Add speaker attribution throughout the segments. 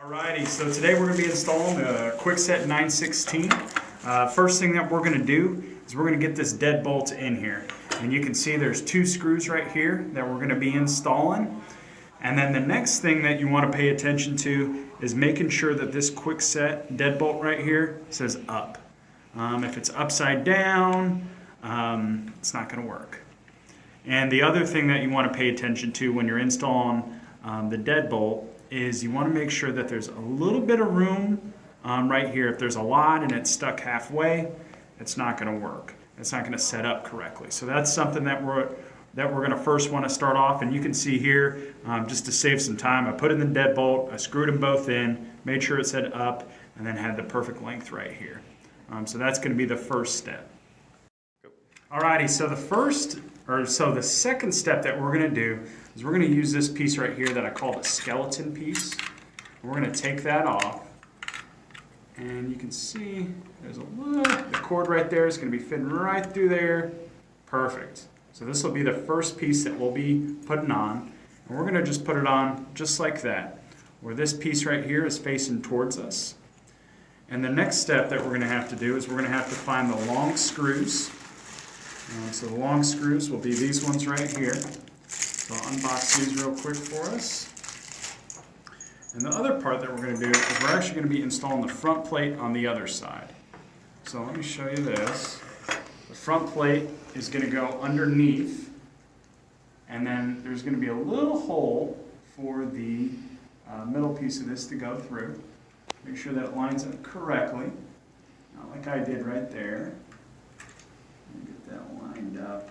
Speaker 1: Alrighty, so today we're going to be installing the Kwikset 916. First thing that we're going to do is we're going to get this dead bolt in here. And you can see there's two screws right here that we're going to be installing. And then the next thing that you want to pay attention to is making sure that this Kwikset deadbolt right here says up. If it's upside down, it's not going to work. And the other thing that you want to pay attention to when you're installing the deadbolt is you want to make sure that there's a little bit of room right here. If there's a lot and it's stuck halfway, it's not going to work. It's not going to set up correctly. So that's something that we're going to first want to start off. And you can see here, just to save some time, I put in the deadbolt, I screwed them both in, made sure it said up, and then had the perfect length right here. So that's going to be the first step. Alrighty, so the second step that we're going to do is we're going to use this piece right here that I call the skeleton piece. We're going to take that off, and you can see there's the cord right there is going to be fitting right through there. Perfect. So this will be the first piece that we'll be putting on, and we're going to just put it on just like that, where this piece right here is facing towards us. And the next step that we're going to have to do is we're going to have to find the long screws. So the long screws will be these ones right here. So I'll unbox these real quick for us. And the other part that we're going to do is we're actually going to be installing the front plate on the other side. So let me show you this. The front plate is going to go underneath, and then there's going to be a little hole for the middle piece of this to go through. Make sure that it lines up correctly, not like I did right there. Get that lined up.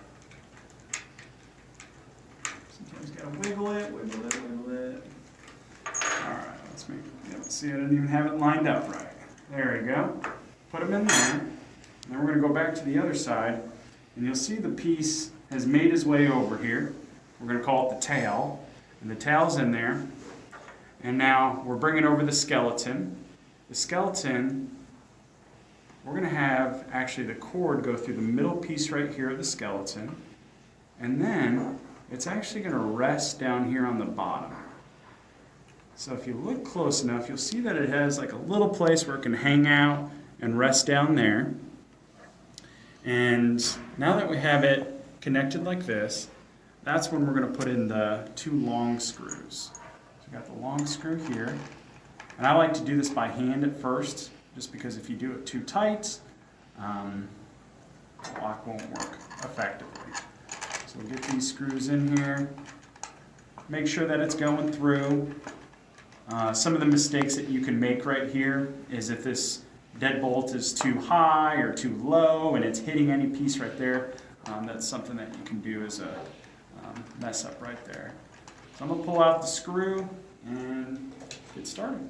Speaker 1: Sometimes you gotta wiggle it, wiggle it, wiggle it. Alright, let's make it. See, I didn't even have it lined up right. There we go. Put them in there. And then we're going to go back to the other side, and you'll see the piece has made its way over here. We're going to call it the tail, and the tail's in there. And now we're bringing over the skeleton. The skeleton, we're going to have actually the cord go through the middle piece right here of the skeleton, and then it's actually going to rest down here on the bottom. So if you look close enough, you'll see that it has like a little place where it can hang out and rest down there. And now that we have it connected like this, that's when we're going to put in the two long screws. So we got the long screw here, and I like to do this by hand at first, just because if you do it too tight, the lock won't work effectively. So we'll get these screws in here, make sure that it's going through. Some of the mistakes that you can make right here is if this deadbolt is too high or too low and it's hitting any piece right there, that's something that you can do as a mess up right there. So I'm going to pull out the screw and get started.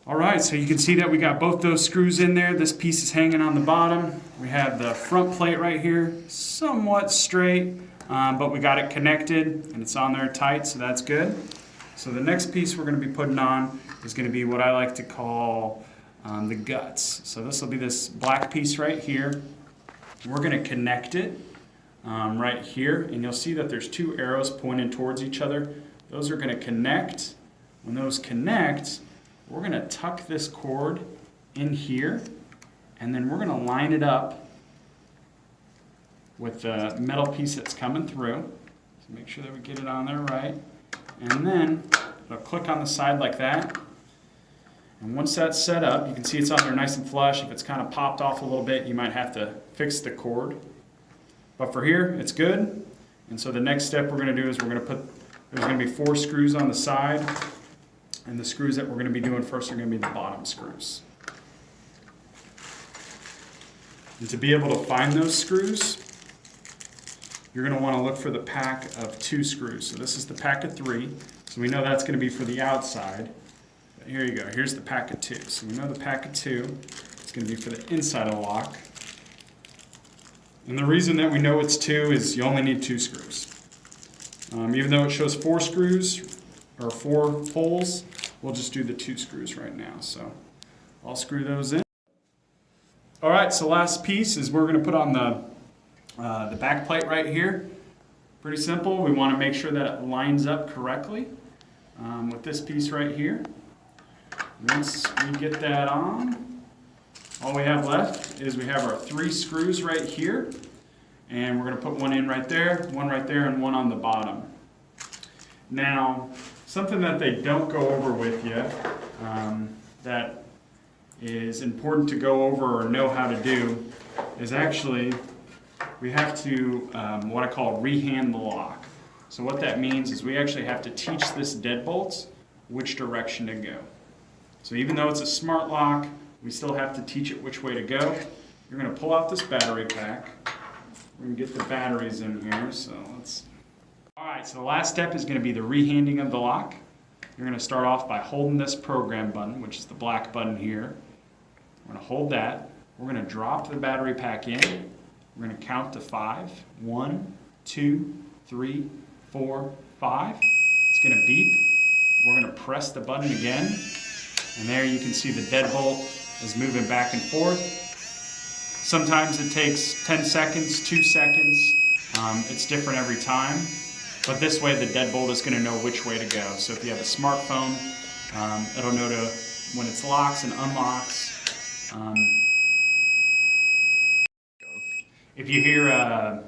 Speaker 1: Alright, so you can see that we got both those screws in there. This piece is hanging on the bottom. We have the front plate right here, somewhat straight, but we got it connected and it's on there tight, so that's good. So the next piece we're going to be putting on is going to be what I like to call the guts. So this will be this black piece right here. We're going to connect it right here, and you'll see that there's two arrows pointing towards each other. Those are going to connect. When those connect, we're going to tuck this cord in here, and then we're going to line it up with the metal piece that's coming through. So make sure that we get it on there right. And then it'll click on the side like that. And once that's set up, you can see it's on there nice and flush. If it's kind of popped off a little bit, you might have to fix the cord. But for here, it's good. And so the next step we're going to do is there's going to be 4 screws on the side. And the screws that we're going to be doing first are going to be the bottom screws. And to be able to find those screws, you're going to want to look for the pack of 2 screws. So this is the pack of 3. So we know that's going to be for the outside. But here you go. Here's the pack of 2. So we know the pack of 2 is going to be for the inside of the lock. And the reason that we know it's 2 is you only need 2 screws. Even though it shows 4 screws or 4 holes, we'll just do the 2 screws right now. So I'll screw those in. All right, so last piece is we're going to put on The back plate right here, pretty simple. We want to make sure that it lines up correctly with this piece right here. Once we get that on, all we have left is we have our 3 screws right here, and we're going to put one in right there, and one on the bottom. Now, something that they don't go over with you that is important to go over or know how to do is actually we have to what I call rehand the lock. So what that means is we actually have to teach this deadbolt which direction to go. So even though it's a smart lock, we still have to teach it which way to go. You're going to pull out this battery pack. We're going to get the batteries in here. So let's. All right, so the last step is going to be the rehanding of the lock. You're going to start off by holding this program button, which is the black button here. We're going to hold that. We're going to drop the battery pack in. We're going to count to 5. 1, 2, 3, 4, 5. It's going to beep. We're going to press the button again. And there you can see the deadbolt is moving back and forth. Sometimes it takes 10 seconds, 2 seconds. It's different every time. But this way the deadbolt is going to know which way to go. So if you have a smartphone, it'll know when it's locks and unlocks. If you hear a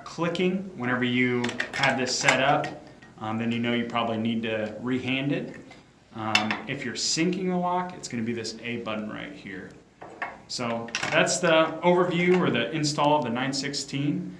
Speaker 1: clicking whenever you have this set up, then you know you probably need to rehand it. If you're syncing the lock, it's going to be this A button right here. So that's the overview or the install of the 916.